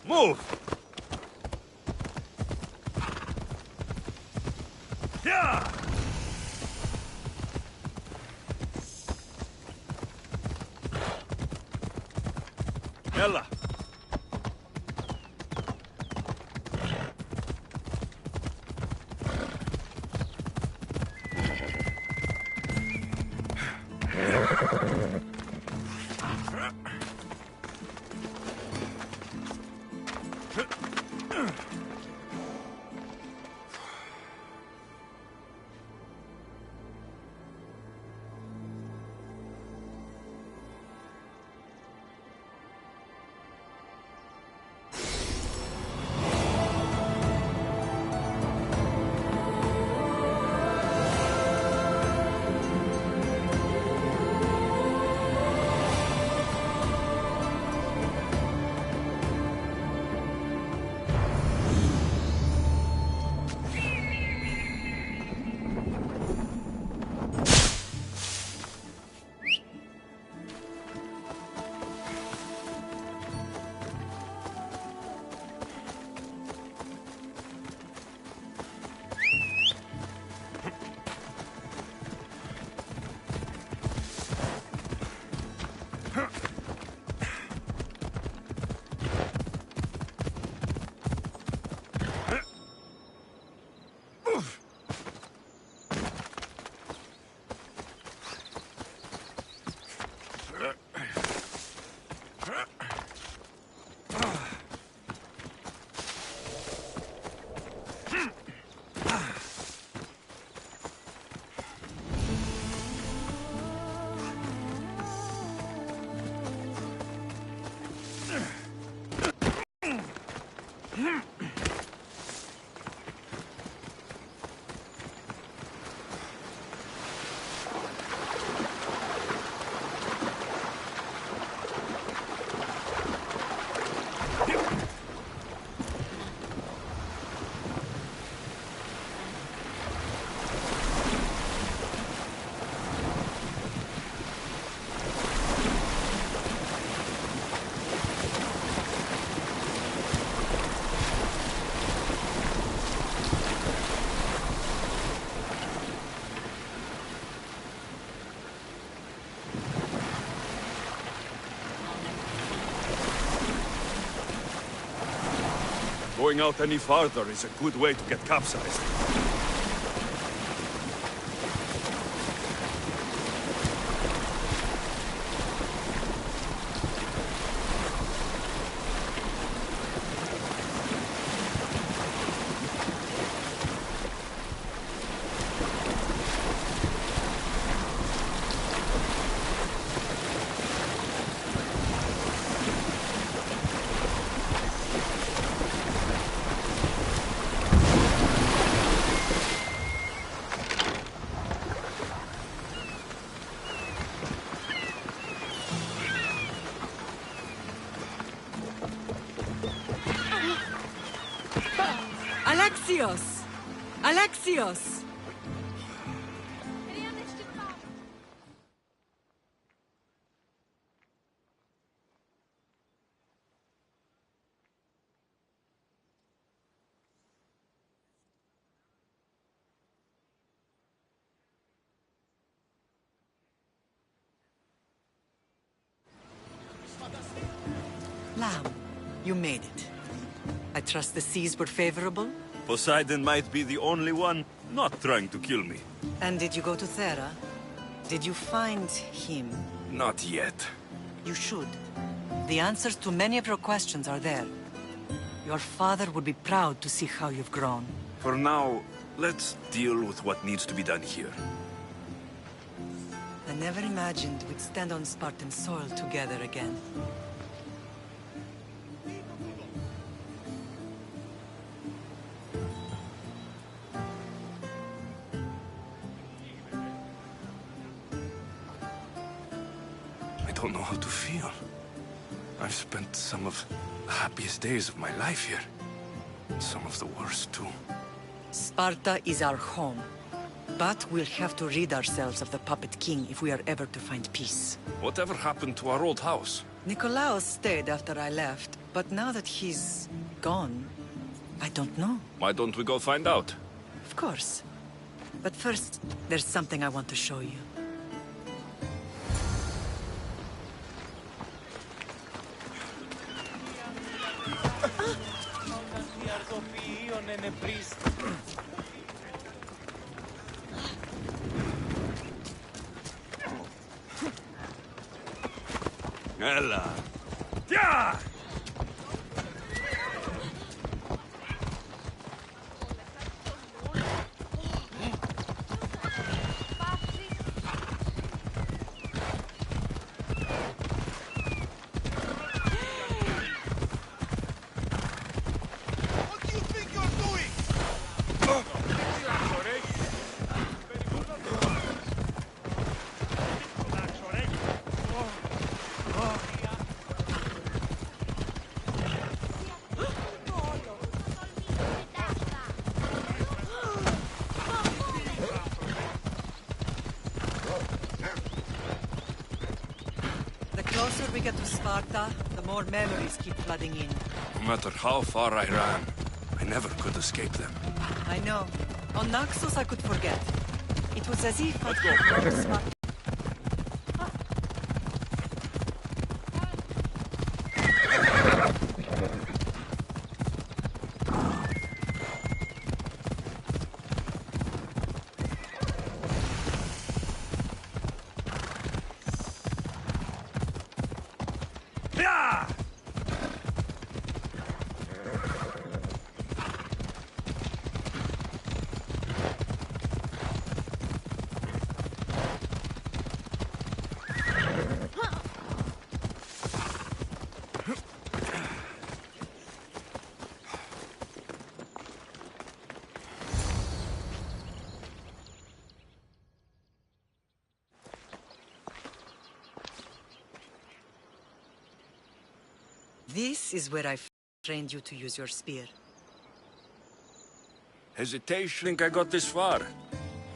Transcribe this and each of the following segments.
Move! Yeah! Ella! Going out any farther is a good way to get capsized. Alexios! Alexios! Lamb, you made it. I trust the seas were favorable? Poseidon might be the only one not trying to kill me. And did you go to Thera? Did you find him? Not yet. You should. The answers to many of your questions are there. Your father would be proud to see how you've grown. For now, let's deal with what needs to be done here. I never imagined we'd stand on Spartan soil together again. don't know how to feel. I've spent some of the happiest days of my life here. Some of the worst, too. Sparta is our home. But we'll have to rid ourselves of the Puppet King if we are ever to find peace. Whatever happened to our old house? Nikolaos stayed after I left, but now that he's gone, I don't know. Why don't we go find out? Of course. But first, there's something I want to show you. Ella. Yeah! The closer we get to Sparta, the more memories keep flooding in. No matter how far I ran, I never could escape them. I know. On Naxos I could forget. It was as if I'd go Sparta. Yeah! This is where I trained you to use your spear. Hesitation. Think I got this far?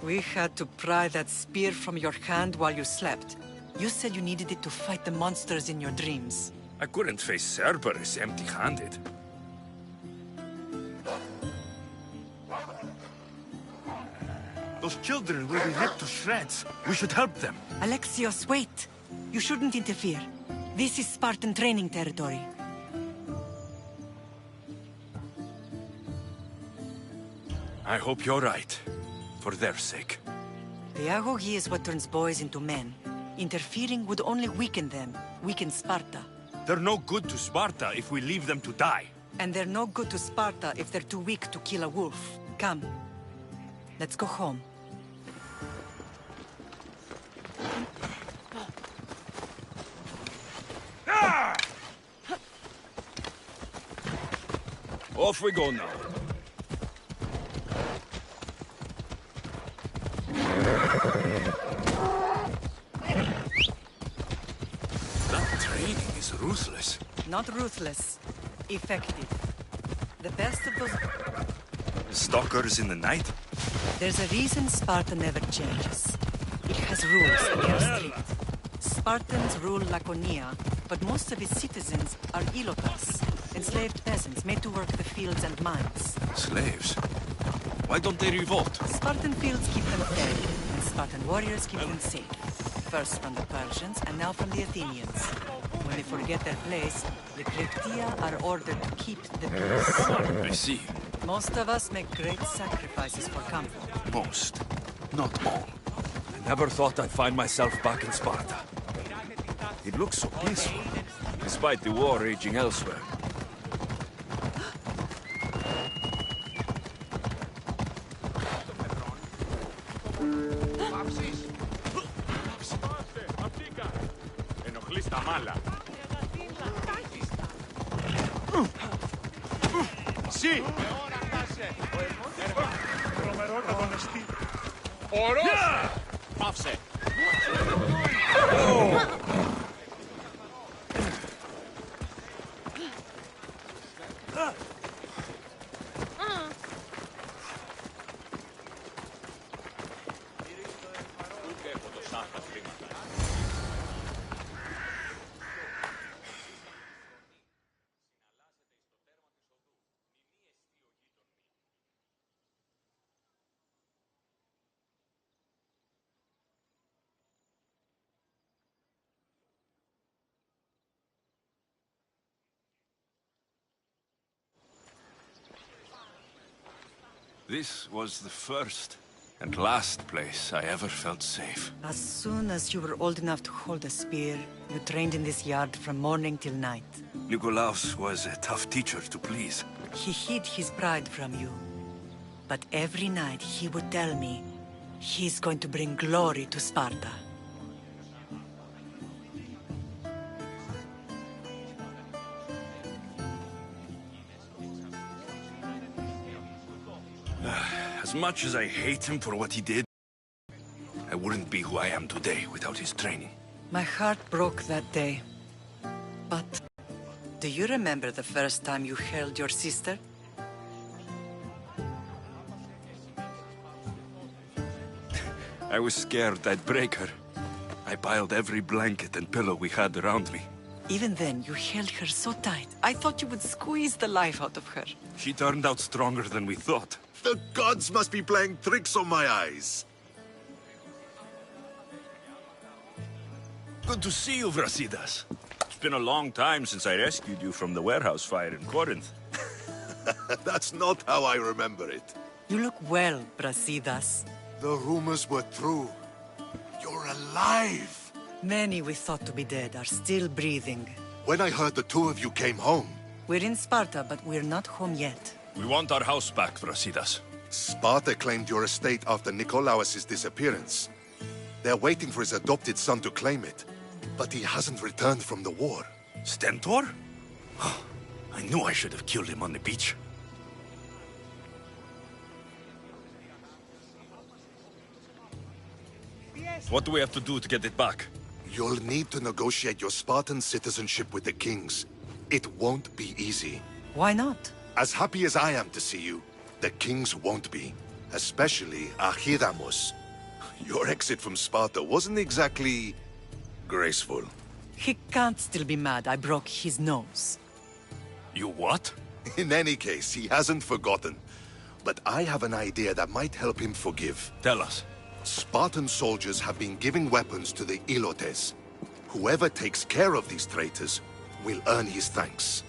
We had to pry that spear from your hand while you slept. You said you needed it to fight the monsters in your dreams. I couldn't face Cerberus empty-handed. Those children will be ripped to shreds. We should help them. Alexios, wait! You shouldn't interfere. This is Spartan training territory. I hope you're right. For their sake. The agogi is what turns boys into men. Interfering would only weaken them, weaken Sparta. They're no good to Sparta if we leave them to die. And they're no good to Sparta if they're too weak to kill a wolf. Come. Let's go home. Off we go now. That training is ruthless. Not ruthless. Effective. The best of those... Stalkers in the night? There's a reason Sparta never changes. It has rules, and they are strict. Spartans rule Laconia, but most of its citizens are ilotas, enslaved peasants made to work the fields and mines. Slaves? Why don't they revolt? Spartan fields keep them fed, and Spartan warriors keep them safe. First from the Persians, and now from the Athenians. When they forget their place, the Kryptia are ordered to keep the peace. I see. Most of us make great sacrifices for comfort. Most. Not all. I never thought I'd find myself back in Sparta. It looks so peaceful, despite the war raging elsewhere. Sí! Πάυσε! This was the first and last place I ever felt safe. As soon as you were old enough to hold a spear, you trained in this yard from morning till night. Nikolaos was a tough teacher to please. He hid his pride from you. But every night he would tell me, he's going to bring glory to Sparta. As much as I hate him for what he did, I wouldn't be who I am today without his training. My heart broke that day. But do you remember the first time you held your sister? I was scared I'd break her. I piled every blanket and pillow we had around me. Even then, you held her so tight. I thought you would squeeze the life out of her. She turned out stronger than we thought. The gods must be playing tricks on my eyes. Good to see you, Brasidas. It's been a long time since I rescued you from the warehouse fire in Corinth. That's not how I remember it. You look well, Brasidas. The rumors were true. You're alive! Many we thought to be dead are still breathing. When I heard the two of you came home, We're in Sparta, but we're not home yet. We want our house back, Brasidas. Sparta claimed your estate after Nikolaos' disappearance. They're waiting for his adopted son to claim it, but he hasn't returned from the war. Stentor? I knew I should have killed him on the beach. What do we have to do to get it back? You'll need to negotiate your Spartan citizenship with the kings. It won't be easy. Why not? As happy as I am to see you, the kings won't be. Especially Archidamos. Your exit from Sparta wasn't exactly graceful. He can't still be mad I broke his nose. You what? In any case, he hasn't forgotten. But I have an idea that might help him forgive. Tell us. Spartan soldiers have been giving weapons to the Ilotes. Whoever takes care of these traitors will earn his thanks.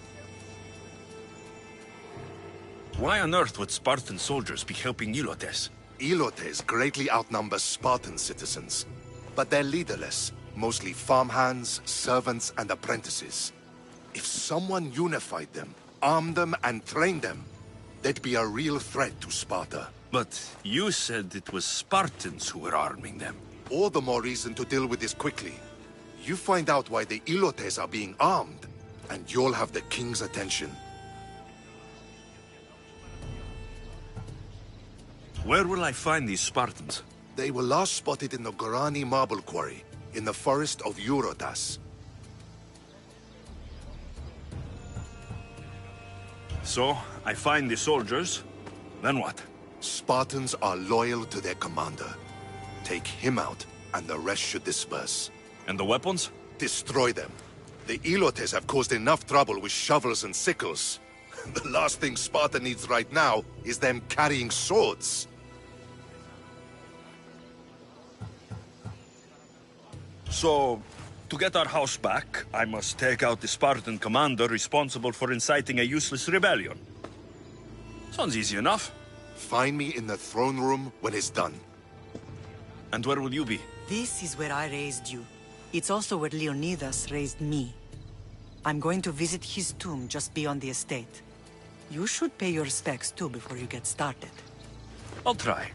Why on earth would Spartan soldiers be helping Ilotes? Ilotes greatly outnumber Spartan citizens, but they're leaderless, mostly farmhands, servants, and apprentices. If someone unified them, armed them, and trained them, they'd be a real threat to Sparta. But you said it was Spartans who were arming them. All the more reason to deal with this quickly. You find out why the Ilotes are being armed, and you'll have the king's attention. Where will I find these Spartans? They were last spotted in the Gorani marble quarry, in the forest of Eurotas. So, I find the soldiers, then what? Spartans are loyal to their commander. Take him out, and the rest should disperse. And the weapons? Destroy them. The Ilotes have caused enough trouble with shovels and sickles. The last thing Sparta needs right now is them carrying swords. So, to get our house back, I must take out the Spartan commander responsible for inciting a useless rebellion. Sounds easy enough. Find me in the throne room when it's done. And where will you be? This is where I raised you. It's also where Leonidas raised me. I'm going to visit his tomb just beyond the estate. You should pay your respects too before you get started. I'll try.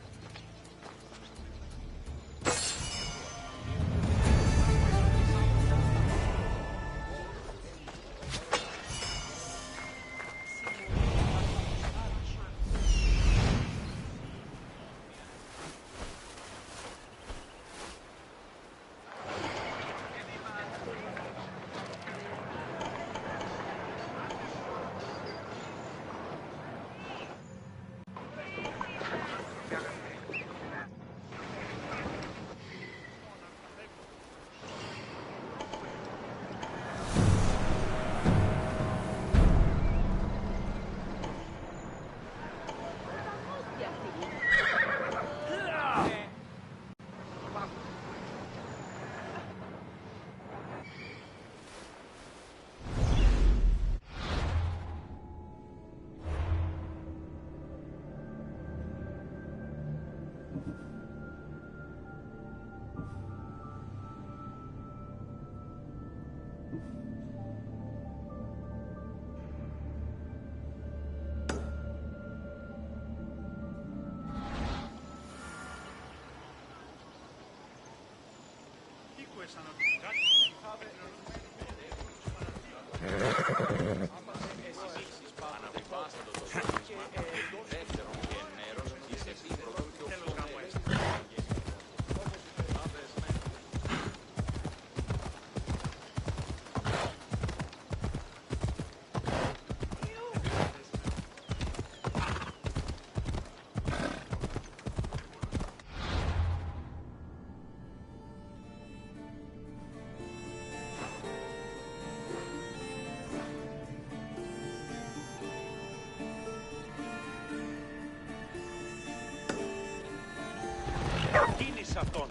Κίνησε αυτόν.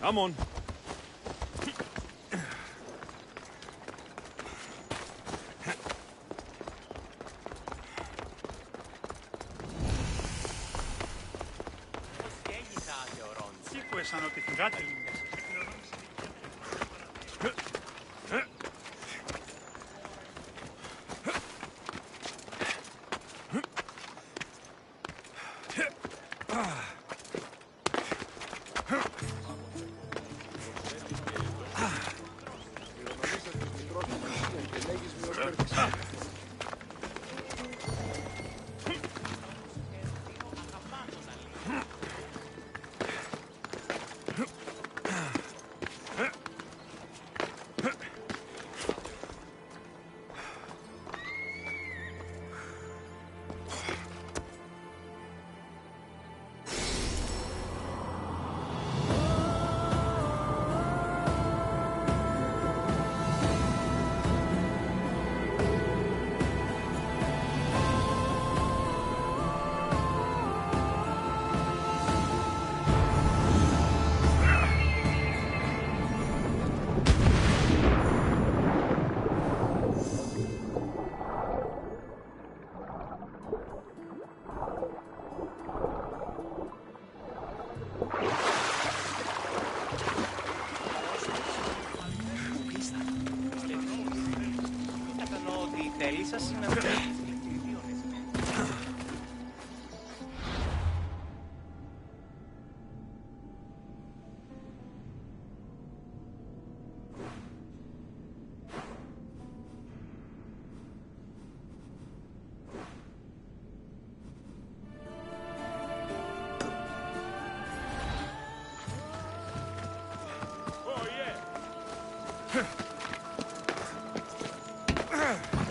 Come on. Sanno che fugate l'inglese.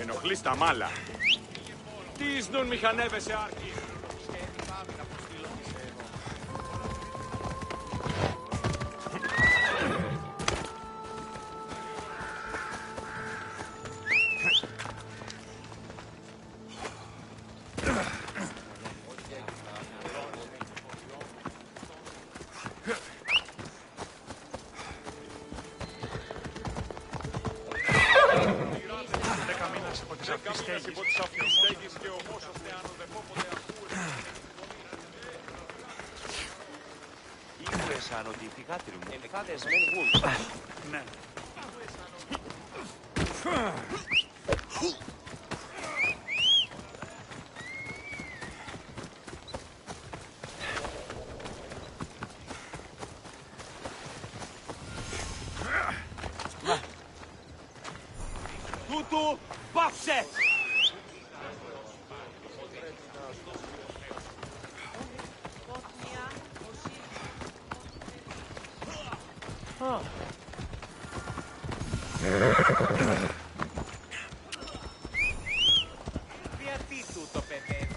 Ενοχλείς τα μάλα. Τι σνούν μηχανεύεσαι, Άρκη. Ήρθαν ότι οι θυγάτροι μου εκάδες μεν γουλ. Ναι. Τούτου, πάψε! Γιατί τούτο παιδεύει.